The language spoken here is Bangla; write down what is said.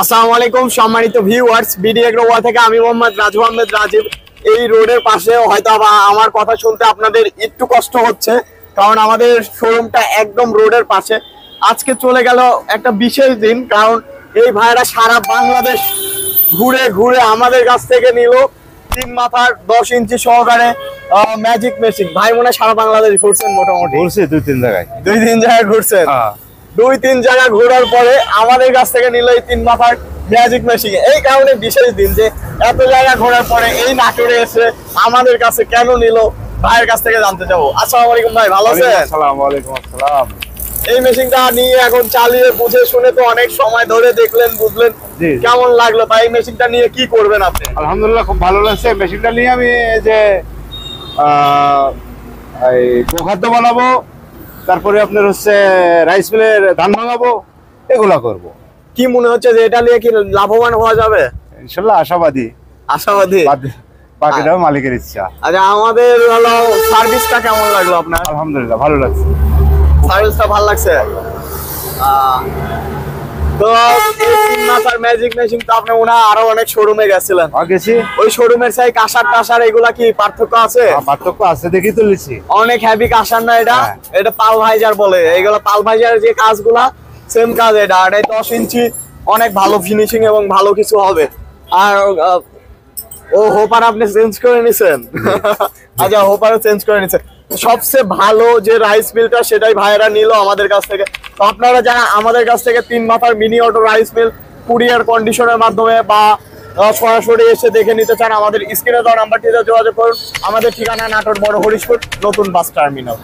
আসসালামু আলাইকুম সম্মানিত ভিউয়ার্স, বিডি এগ্রো ওয়াল থেকে আমি মোহাম্মদ রাজু আহমেদ রাজীব। এই রোডের পাশে হয়তো আমার কথা শুনতে আপনাদের একটু কষ্ট হচ্ছে, কারণ আমাদের শোরুমটা একদম রোডের পাশে। আজকে চলে গেল একটা বিশেষ দিন, কারণ এই ভাইরা সারা বাংলাদেশ ঘুরে ঘুরে আমাদের কাছ থেকে নিল 3 মাথার 10 ইঞ্চি সহকারে ম্যাজিক মেশিন। ভাই মনে হয় সারা বাংলাদেশ ঘুরছেন, মোটামুটি ঘুরছে 2-3 জায়গায়, 2-3 জায়গায় ঘুরছেন। 2-3 জায়গা ঘোরার পরে আমাদের কাছ থেকে নিল এই 3 মাথার ম্যাজিক মেশিন। এই কারণে বিশেষ দিন যে এত জায়গা ঘোরার পরে এই নাটোরে এসে আমাদের কাছে কেন নিল, ভাইয়ের কাছ থেকে জানতে যাবো। আসসালামু আলাইকুম ভাই, ভালো আছেন? আসসালামু আলাইকুম। আসসালাম। এই মেশিনটা নিয়ে এখন চালিয়ে বুঝে শুনে তো অনেক সময় ধরে দেখলেন, বুঝলেন, কেমন লাগলো ভাই? এই মেশিনটা নিয়ে কি করবেন আপনি? আলহামদুলিল্লাহ, খুব ভালো লাগছে। মেশিনটা নিয়ে আমি যে এই গোখাদ্য বানাবো, তারপরে আপনার হচ্ছে রাইস মিলের ধান ভাঙাবো, এগুলা করব। কি মনে হচ্ছে যে এটা নিয়ে কি লাভবান হওয়া যাবে? ইনশাল্লাহ আশাবাদী। বাকিটাও মালিকের ইচ্ছা। আচ্ছা, আমাদের হলো সার্ভিসটা কেমন লাগলো আপনার? আলহামদুলিল্লাহ ভালো লাগছে, সার্ভিসটা ভালো লাগছে। তো ম্যাজিক মেশিন তো আপনি আরো অনেক শোরুমে গেছিলেন, গেছি। ওই শোরুমের চাই কাঁসার টাসার এগুলা কি পার্থক্য আছে? পার্থক্য আছে, দেখি তো লিছি। অনেক হেভি কাঁসার না এটা? এটা পাল ভাইজার বলে। এইগুলা পাল ভাইজার যে কাজগুলা সেম কাজ এটা। আর 10 ইঞ্চি অনেক ভালো ফিনিশিং এবং ভালো কিছু হবে। আর ও হোপার আপনি চেঞ্জ করে নিছেন? আচ্ছা, হোপারও চেঞ্জ করে নিছেন। সবচেয়ে ভালো যে রাইস মিলটা সেটাই ভাইরা নিল আমাদের কাছ থেকে। তো আপনারা যারা আমাদের কাছ থেকে 3 মাথার mini auto rice mill courier কন্ডিশনের মাধ্যমে বা সরাসরি এসে দেখে নিতে চান, আমাদের স্ক্রিনে দেওয়া নাম্বারটিতে যোগাযোগ করুন। আমাদের ঠিকানা নাটোর বড় হরিশপুর নতুন বাস টার্মিনাল।